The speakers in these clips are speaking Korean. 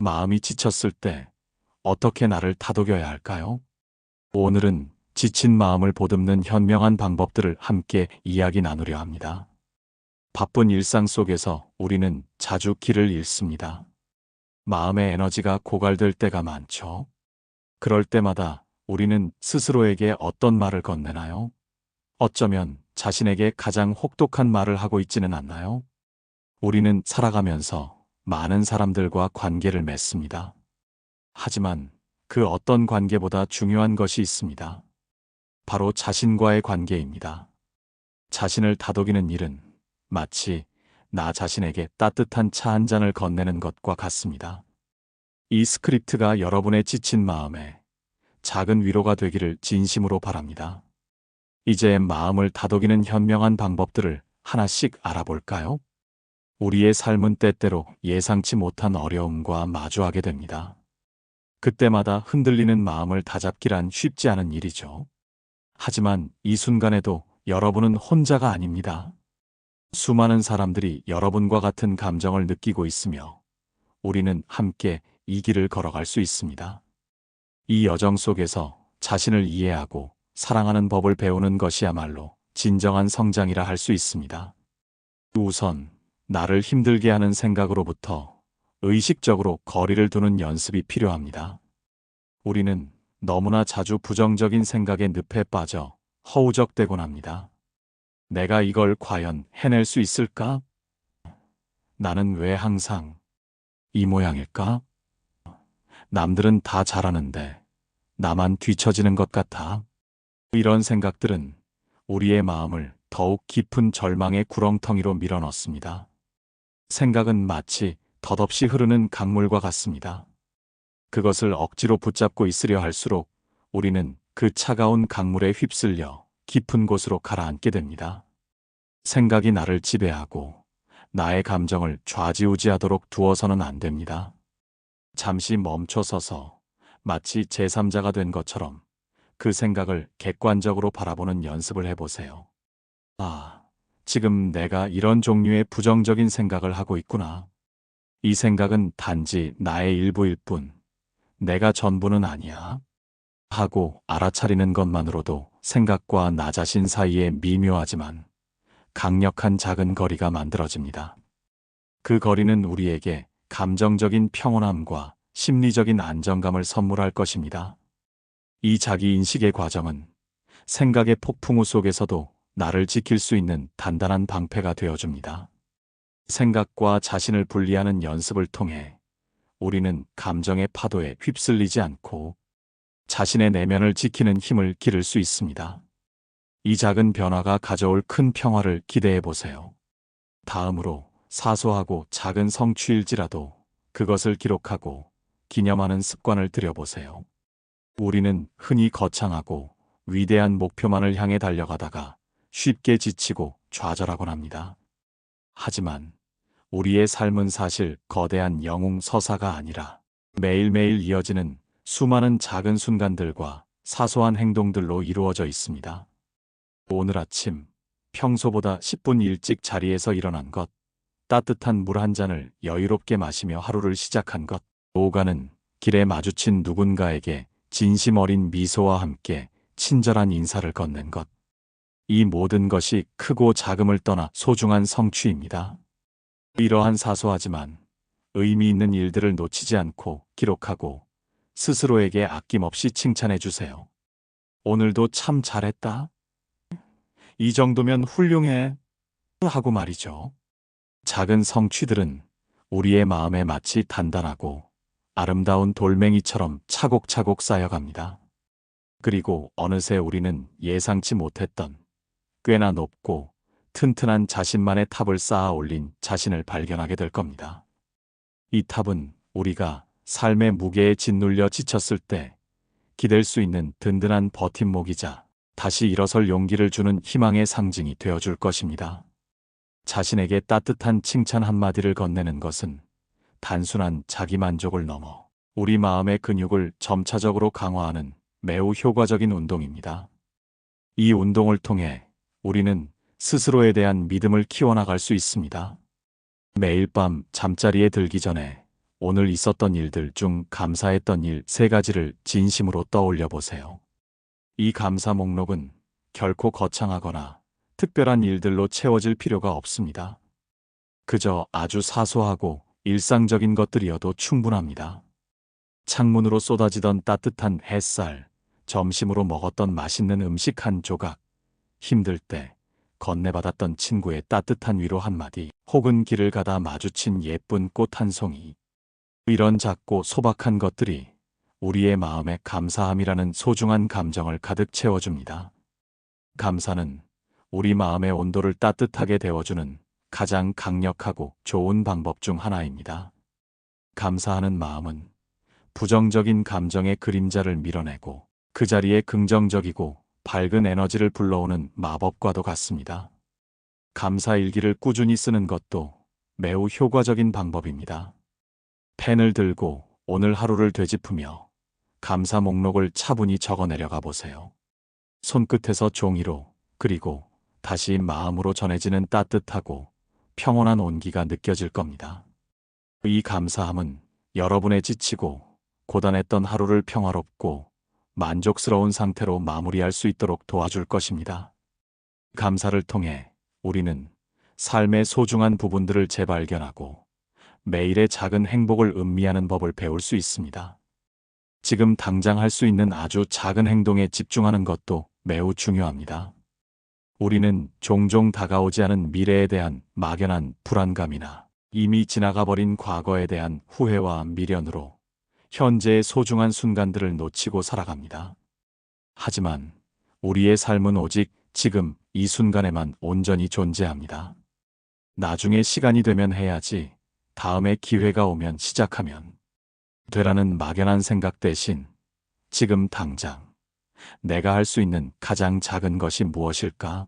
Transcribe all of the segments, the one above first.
마음이 지쳤을 때 어떻게 나를 다독여야 할까요? 오늘은 지친 마음을 보듬는 현명한 방법들을 함께 이야기 나누려 합니다. 바쁜 일상 속에서 우리는 자주 길을 잃습니다. 마음의 에너지가 고갈될 때가 많죠. 그럴 때마다 우리는 스스로에게 어떤 말을 건네나요? 어쩌면 자신에게 가장 혹독한 말을 하고 있지는 않나요? 우리는 살아가면서 많은 사람들과 관계를 맺습니다. 하지만 그 어떤 관계보다 중요한 것이 있습니다. 바로 자신과의 관계입니다. 자신을 다독이는 일은 마치 나 자신에게 따뜻한 차 한 잔을 건네는 것과 같습니다. 이 스크립트가 여러분의 지친 마음에 작은 위로가 되기를 진심으로 바랍니다. 이제 마음을 다독이는 현명한 방법들을 하나씩 알아볼까요? 우리의 삶은 때때로 예상치 못한 어려움과 마주하게 됩니다. 그때마다 흔들리는 마음을 다잡기란 쉽지 않은 일이죠. 하지만 이 순간에도 여러분은 혼자가 아닙니다. 수많은 사람들이 여러분과 같은 감정을 느끼고 있으며 우리는 함께 이 길을 걸어갈 수 있습니다. 이 여정 속에서 자신을 이해하고 사랑하는 법을 배우는 것이야말로 진정한 성장이라 할 수 있습니다. 우선 나를 힘들게 하는 생각으로부터 의식적으로 거리를 두는 연습이 필요합니다. 우리는 너무나 자주 부정적인 생각의 늪에 빠져 허우적대곤 합니다. 내가 이걸 과연 해낼 수 있을까? 나는 왜 항상 이 모양일까? 남들은 다 잘하는데 나만 뒤처지는 것 같아. 이런 생각들은 우리의 마음을 더욱 깊은 절망의 구렁텅이로 밀어넣습니다. 생각은 마치 덧없이 흐르는 강물과 같습니다. 그것을 억지로 붙잡고 있으려 할수록 우리는 그 차가운 강물에 휩쓸려 깊은 곳으로 가라앉게 됩니다. 생각이 나를 지배하고 나의 감정을 좌지우지하도록 두어서는 안 됩니다. 잠시 멈춰서서 마치 제3자가 된 것처럼 그 생각을 객관적으로 바라보는 연습을 해보세요. 아, 지금 내가 이런 종류의 부정적인 생각을 하고 있구나. 이 생각은 단지 나의 일부일 뿐, 내가 전부는 아니야. 하고 알아차리는 것만으로도 생각과 나 자신 사이에 미묘하지만 강력한 작은 거리가 만들어집니다. 그 거리는 우리에게 감정적인 평온함과 심리적인 안정감을 선물할 것입니다. 이 자기인식의 과정은 생각의 폭풍우 속에서도 나를 지킬 수 있는 단단한 방패가 되어줍니다. 생각과 자신을 분리하는 연습을 통해 우리는 감정의 파도에 휩쓸리지 않고 자신의 내면을 지키는 힘을 기를 수 있습니다. 이 작은 변화가 가져올 큰 평화를 기대해 보세요. 다음으로 사소하고 작은 성취일지라도 그것을 기록하고 기념하는 습관을 들여보세요. 우리는 흔히 거창하고 위대한 목표만을 향해 달려가다가 쉽게 지치고 좌절하곤 합니다. 하지만 우리의 삶은 사실 거대한 영웅 서사가 아니라 매일매일 이어지는 수많은 작은 순간들과 사소한 행동들로 이루어져 있습니다. 오늘 아침 평소보다 10분 일찍 자리에서 일어난 것, 따뜻한 물 한 잔을 여유롭게 마시며 하루를 시작한 것, 오가는 길에 마주친 누군가에게 진심 어린 미소와 함께 친절한 인사를 건넨 것. 이 모든 것이 크고 작음을 떠나 소중한 성취입니다. 이러한 사소하지만 의미 있는 일들을 놓치지 않고 기록하고 스스로에게 아낌없이 칭찬해 주세요. 오늘도 참 잘했다. 이 정도면 훌륭해. 하고 말이죠. 작은 성취들은 우리의 마음에 마치 단단하고 아름다운 돌멩이처럼 차곡차곡 쌓여갑니다. 그리고 어느새 우리는 예상치 못했던 꽤나 높고 튼튼한 자신만의 탑을 쌓아 올린 자신을 발견하게 될 겁니다. 이 탑은 우리가 삶의 무게에 짓눌려 지쳤을 때 기댈 수 있는 든든한 버팀목이자 다시 일어설 용기를 주는 희망의 상징이 되어줄 것입니다. 자신에게 따뜻한 칭찬 한마디를 건네는 것은 단순한 자기만족을 넘어 우리 마음의 근육을 점차적으로 강화하는 매우 효과적인 운동입니다. 이 운동을 통해 우리는 스스로에 대한 믿음을 키워나갈 수 있습니다. 매일 밤 잠자리에 들기 전에 오늘 있었던 일들 중 감사했던 일 3가지를 진심으로 떠올려 보세요. 이 감사 목록은 결코 거창하거나 특별한 일들로 채워질 필요가 없습니다. 그저 아주 사소하고 일상적인 것들이어도 충분합니다. 창문으로 쏟아지던 따뜻한 햇살, 점심으로 먹었던 맛있는 음식 한 조각, 힘들 때 건네받았던 친구의 따뜻한 위로 한마디, 혹은 길을 가다 마주친 예쁜 꽃 한 송이. 이런 작고 소박한 것들이 우리의 마음에 감사함이라는 소중한 감정을 가득 채워줍니다. 감사는 우리 마음의 온도를 따뜻하게 데워주는 가장 강력하고 좋은 방법 중 하나입니다. 감사하는 마음은 부정적인 감정의 그림자를 밀어내고 그 자리에 긍정적이고 밝은 에너지를 불러오는 마법과도 같습니다. 감사 일기를 꾸준히 쓰는 것도 매우 효과적인 방법입니다. 펜을 들고 오늘 하루를 되짚으며 감사 목록을 차분히 적어 내려가 보세요. 손끝에서 종이로, 그리고 다시 마음으로 전해지는 따뜻하고 평온한 온기가 느껴질 겁니다. 이 감사함은 여러분의 지치고 고단했던 하루를 평화롭고 만족스러운 상태로 마무리할 수 있도록 도와줄 것입니다. 감사를 통해 우리는 삶의 소중한 부분들을 재발견하고 매일의 작은 행복을 음미하는 법을 배울 수 있습니다. 지금 당장 할 수 있는 아주 작은 행동에 집중하는 것도 매우 중요합니다. 우리는 종종 다가오지 않은 미래에 대한 막연한 불안감이나 이미 지나가버린 과거에 대한 후회와 미련으로 현재의 소중한 순간들을 놓치고 살아갑니다. 하지만 우리의 삶은 오직 지금 이 순간에만 온전히 존재합니다. 나중에 시간이 되면 해야지, 다음에 기회가 오면 시작하면 되라는 막연한 생각 대신 지금 당장 내가 할 수 있는 가장 작은 것이 무엇일까?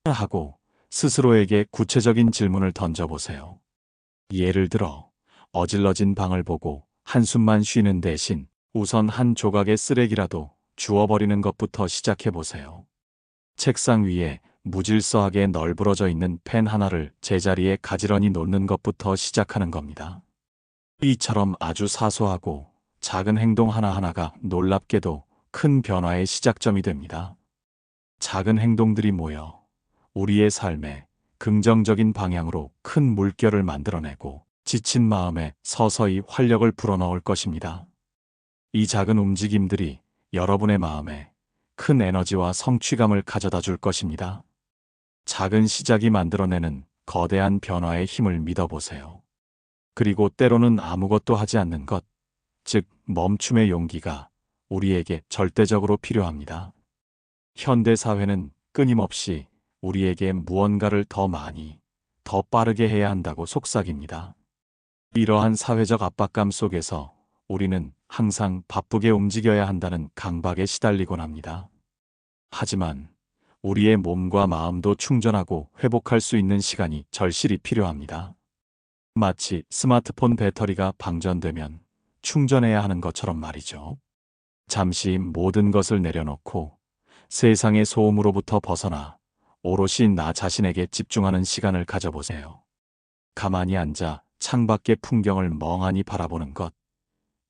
하고 스스로에게 구체적인 질문을 던져보세요. 예를 들어 어질러진 방을 보고 한숨만 쉬는 대신 우선 한 조각의 쓰레기라도 주워버리는 것부터 시작해보세요. 책상 위에 무질서하게 널브러져 있는 펜 하나를 제자리에 가지런히 놓는 것부터 시작하는 겁니다. 이처럼 아주 사소하고 작은 행동 하나하나가 놀랍게도 큰 변화의 시작점이 됩니다. 작은 행동들이 모여 우리의 삶에 긍정적인 방향으로 큰 물결을 만들어내고 지친 마음에 서서히 활력을 불어넣을 것입니다. 이 작은 움직임들이 여러분의 마음에 큰 에너지와 성취감을 가져다 줄 것입니다. 작은 시작이 만들어내는 거대한 변화의 힘을 믿어보세요. 그리고 때로는 아무것도 하지 않는 것, 즉 멈춤의 용기가 우리에게 절대적으로 필요합니다. 현대 사회는 끊임없이 우리에게 무언가를 더 많이, 더 빠르게 해야 한다고 속삭입니다. 이러한 사회적 압박감 속에서 우리는 항상 바쁘게 움직여야 한다는 강박에 시달리곤 합니다. 하지만 우리의 몸과 마음도 충전하고 회복할 수 있는 시간이 절실히 필요합니다. 마치 스마트폰 배터리가 방전되면 충전해야 하는 것처럼 말이죠. 잠시 모든 것을 내려놓고 세상의 소음으로부터 벗어나 오롯이 나 자신에게 집중하는 시간을 가져보세요. 가만히 앉아 창밖의 풍경을 멍하니 바라보는 것,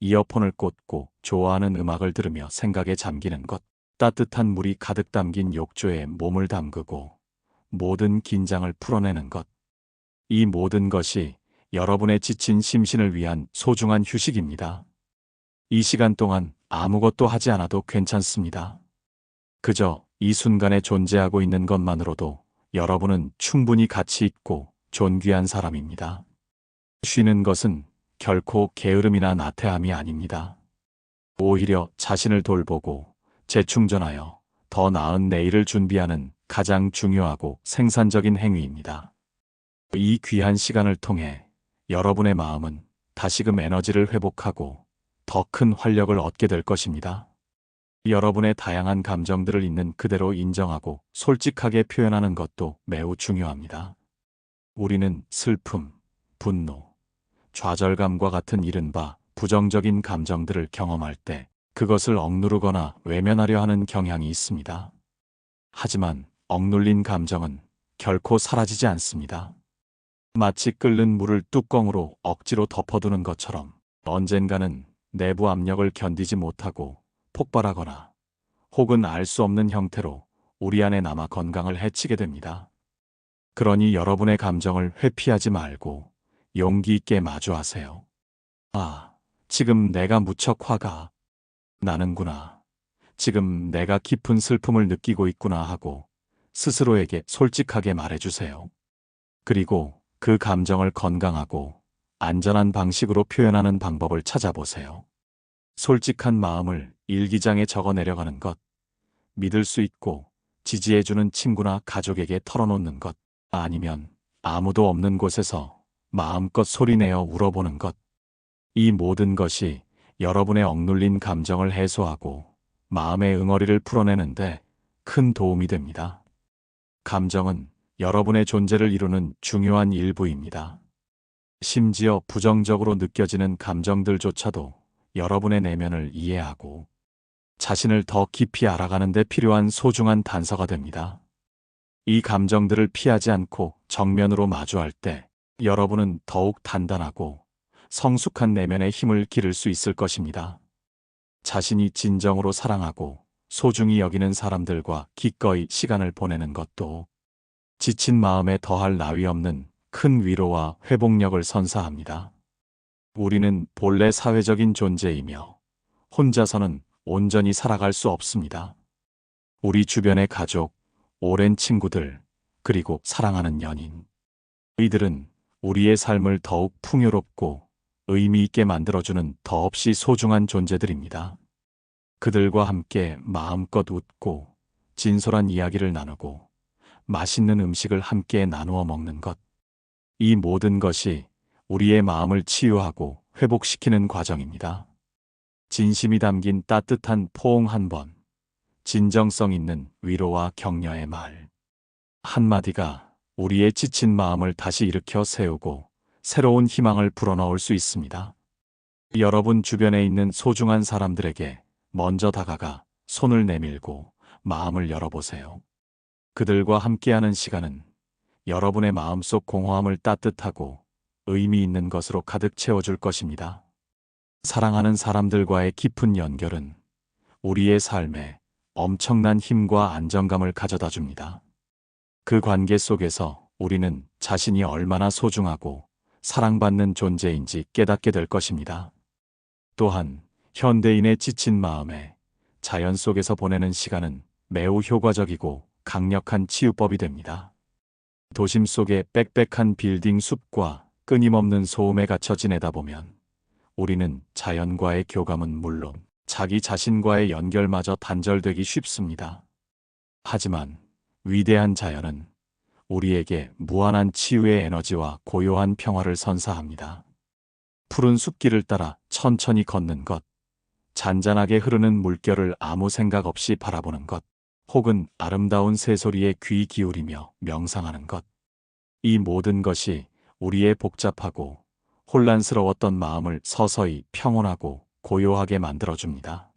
이어폰을 꽂고 좋아하는 음악을 들으며 생각에 잠기는 것, 따뜻한 물이 가득 담긴 욕조에 몸을 담그고 모든 긴장을 풀어내는 것. 이 모든 것이 여러분의 지친 심신을 위한 소중한 휴식입니다. 이 시간 동안 아무것도 하지 않아도 괜찮습니다. 그저 이 순간에 존재하고 있는 것만으로도 여러분은 충분히 가치 있고 존귀한 사람입니다. 쉬는 것은 결코 게으름이나 나태함이 아닙니다. 오히려 자신을 돌보고 재충전하여 더 나은 내일을 준비하는 가장 중요하고 생산적인 행위입니다. 이 귀한 시간을 통해 여러분의 마음은 다시금 에너지를 회복하고 더 큰 활력을 얻게 될 것입니다. 여러분의 다양한 감정들을 있는 그대로 인정하고 솔직하게 표현하는 것도 매우 중요합니다. 우리는 슬픔, 분노, 좌절감과 같은 이른바 부정적인 감정들을 경험할 때 그것을 억누르거나 외면하려 하는 경향이 있습니다. 하지만 억눌린 감정은 결코 사라지지 않습니다. 마치 끓는 물을 뚜껑으로 억지로 덮어두는 것처럼 언젠가는 내부 압력을 견디지 못하고 폭발하거나 혹은 알 수 없는 형태로 우리 안에 남아 건강을 해치게 됩니다. 그러니 여러분의 감정을 회피하지 말고 용기 있게 마주하세요. 아, 지금 내가 무척 화가 나는구나. 지금 내가 깊은 슬픔을 느끼고 있구나 하고 스스로에게 솔직하게 말해주세요. 그리고 그 감정을 건강하고 안전한 방식으로 표현하는 방법을 찾아보세요. 솔직한 마음을 일기장에 적어 내려가는 것, 믿을 수 있고 지지해주는 친구나 가족에게 털어놓는 것, 아니면 아무도 없는 곳에서 마음껏 소리내어 울어보는 것. 이 모든 것이 여러분의 억눌린 감정을 해소하고 마음의 응어리를 풀어내는데 큰 도움이 됩니다. 감정은 여러분의 존재를 이루는 중요한 일부입니다. 심지어 부정적으로 느껴지는 감정들조차도 여러분의 내면을 이해하고 자신을 더 깊이 알아가는 데 필요한 소중한 단서가 됩니다. 이 감정들을 피하지 않고 정면으로 마주할 때 여러분은 더욱 단단하고 성숙한 내면의 힘을 기를 수 있을 것입니다. 자신이 진정으로 사랑하고 소중히 여기는 사람들과 기꺼이 시간을 보내는 것도 지친 마음에 더할 나위 없는 큰 위로와 회복력을 선사합니다. 우리는 본래 사회적인 존재이며 혼자서는 온전히 살아갈 수 없습니다. 우리 주변의 가족, 오랜 친구들, 그리고 사랑하는 연인. 이들은 우리의 삶을 더욱 풍요롭고 의미 있게 만들어주는 더없이 소중한 존재들입니다. 그들과 함께 마음껏 웃고 진솔한 이야기를 나누고 맛있는 음식을 함께 나누어 먹는 것. 이 모든 것이 우리의 마음을 치유하고 회복시키는 과정입니다. 진심이 담긴 따뜻한 포옹 한 번, 진정성 있는 위로와 격려의 말. 한마디가 우리의 지친 마음을 다시 일으켜 세우고 새로운 희망을 불어넣을 수 있습니다. 여러분 주변에 있는 소중한 사람들에게 먼저 다가가 손을 내밀고 마음을 열어보세요. 그들과 함께하는 시간은 여러분의 마음속 공허함을 따뜻하고 의미 있는 것으로 가득 채워줄 것입니다. 사랑하는 사람들과의 깊은 연결은 우리의 삶에 엄청난 힘과 안정감을 가져다 줍니다. 그 관계 속에서 우리는 자신이 얼마나 소중하고 사랑받는 존재인지 깨닫게 될 것입니다. 또한 현대인의 지친 마음에 자연 속에서 보내는 시간은 매우 효과적이고 강력한 치유법이 됩니다. 도심 속의 빽빽한 빌딩 숲과 끊임없는 소음에 갇혀 지내다 보면 우리는 자연과의 교감은 물론 자기 자신과의 연결마저 단절되기 쉽습니다. 하지만 위대한 자연은 우리에게 무한한 치유의 에너지와 고요한 평화를 선사합니다. 푸른 숲길을 따라 천천히 걷는 것, 잔잔하게 흐르는 물결을 아무 생각 없이 바라보는 것, 혹은 아름다운 새소리에 귀 기울이며 명상하는 것. 이 모든 것이 우리의 복잡하고 혼란스러웠던 마음을 서서히 평온하고 고요하게 만들어줍니다.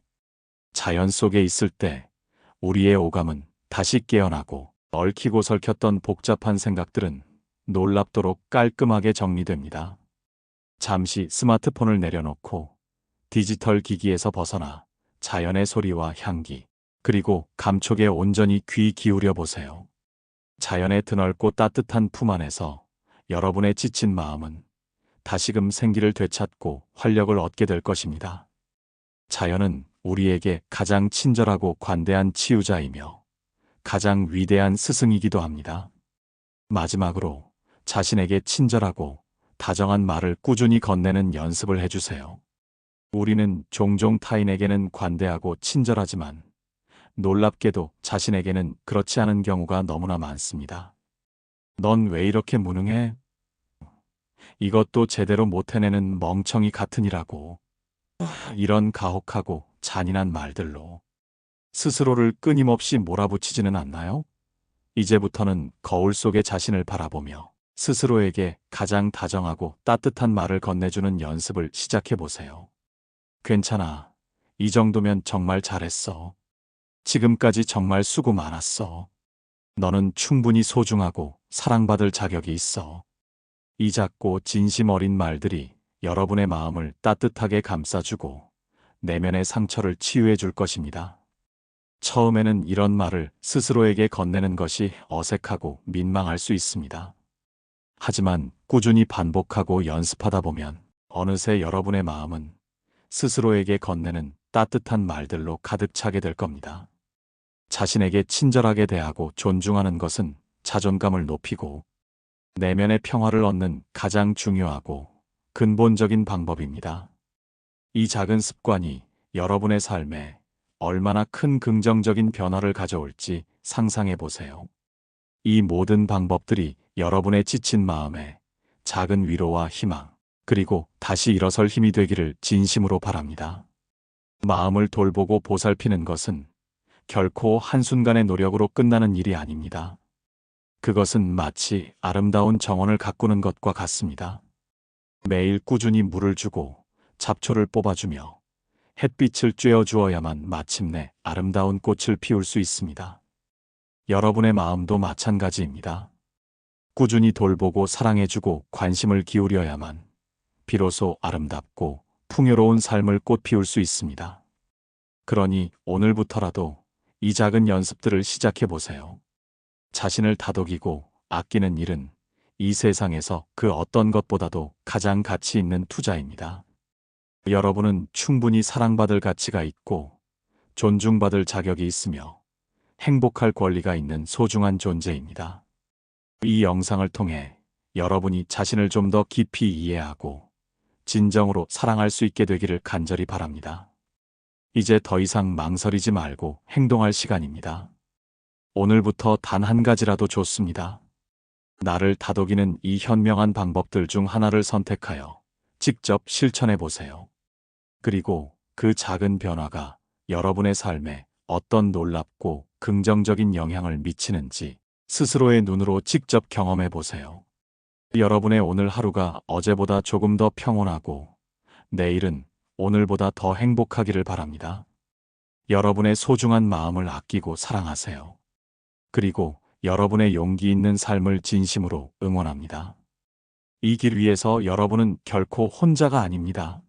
자연 속에 있을 때 우리의 오감은 다시 깨어나고 얽히고 설켰던 복잡한 생각들은 놀랍도록 깔끔하게 정리됩니다. 잠시 스마트폰을 내려놓고 디지털 기기에서 벗어나 자연의 소리와 향기, 그리고 감촉에 온전히 귀 기울여 보세요. 자연의 드넓고 따뜻한 품 안에서 여러분의 지친 마음은 다시금 생기를 되찾고 활력을 얻게 될 것입니다. 자연은 우리에게 가장 친절하고 관대한 치유자이며 가장 위대한 스승이기도 합니다. 마지막으로 자신에게 친절하고 다정한 말을 꾸준히 건네는 연습을 해주세요. 우리는 종종 타인에게는 관대하고 친절하지만 놀랍게도 자신에게는 그렇지 않은 경우가 너무나 많습니다. 넌 왜 이렇게 무능해? 이것도 제대로 못 해내는 멍청이 같으니라고. 이런 가혹하고 잔인한 말들로 스스로를 끊임없이 몰아붙이지는 않나요? 이제부터는 거울 속의 자신을 바라보며 스스로에게 가장 다정하고 따뜻한 말을 건네주는 연습을 시작해 보세요. 괜찮아. 이 정도면 정말 잘했어. 지금까지 정말 수고 많았어. 너는 충분히 소중하고 사랑받을 자격이 있어. 이 작고 진심 어린 말들이 여러분의 마음을 따뜻하게 감싸주고 내면의 상처를 치유해 줄 것입니다. 처음에는 이런 말을 스스로에게 건네는 것이 어색하고 민망할 수 있습니다. 하지만 꾸준히 반복하고 연습하다 보면 어느새 여러분의 마음은 스스로에게 건네는 따뜻한 말들로 가득 차게 될 겁니다. 자신에게 친절하게 대하고 존중하는 것은 자존감을 높이고 내면의 평화를 얻는 가장 중요하고 근본적인 방법입니다. 이 작은 습관이 여러분의 삶에 얼마나 큰 긍정적인 변화를 가져올지 상상해 보세요. 이 모든 방법들이 여러분의 지친 마음에 작은 위로와 희망, 그리고 다시 일어설 힘이 되기를 진심으로 바랍니다. 마음을 돌보고 보살피는 것은 결코 한순간의 노력으로 끝나는 일이 아닙니다. 그것은 마치 아름다운 정원을 가꾸는 것과 같습니다. 매일 꾸준히 물을 주고 잡초를 뽑아주며 햇빛을 쬐어 주어야만 마침내 아름다운 꽃을 피울 수 있습니다. 여러분의 마음도 마찬가지입니다. 꾸준히 돌보고 사랑해주고 관심을 기울여야만 비로소 아름답고 풍요로운 삶을 꽃피울 수 있습니다. 그러니 오늘부터라도 이 작은 연습들을 시작해 보세요. 자신을 다독이고 아끼는 일은 이 세상에서 그 어떤 것보다도 가장 가치 있는 투자입니다. 여러분은 충분히 사랑받을 가치가 있고 존중받을 자격이 있으며 행복할 권리가 있는 소중한 존재입니다. 이 영상을 통해 여러분이 자신을 좀 더 깊이 이해하고 진정으로 사랑할 수 있게 되기를 간절히 바랍니다. 이제 더 이상 망설이지 말고 행동할 시간입니다. 오늘부터 단 한 가지라도 좋습니다. 나를 다독이는 이 현명한 방법들 중 하나를 선택하여 직접 실천해 보세요. 그리고 그 작은 변화가 여러분의 삶에 어떤 놀랍고 긍정적인 영향을 미치는지 스스로의 눈으로 직접 경험해 보세요. 여러분의 오늘 하루가 어제보다 조금 더 평온하고 내일은 오늘보다 더 행복하기를 바랍니다. 여러분의 소중한 마음을 아끼고 사랑하세요. 그리고 여러분의 용기 있는 삶을 진심으로 응원합니다. 이 길 위에서 여러분은 결코 혼자가 아닙니다.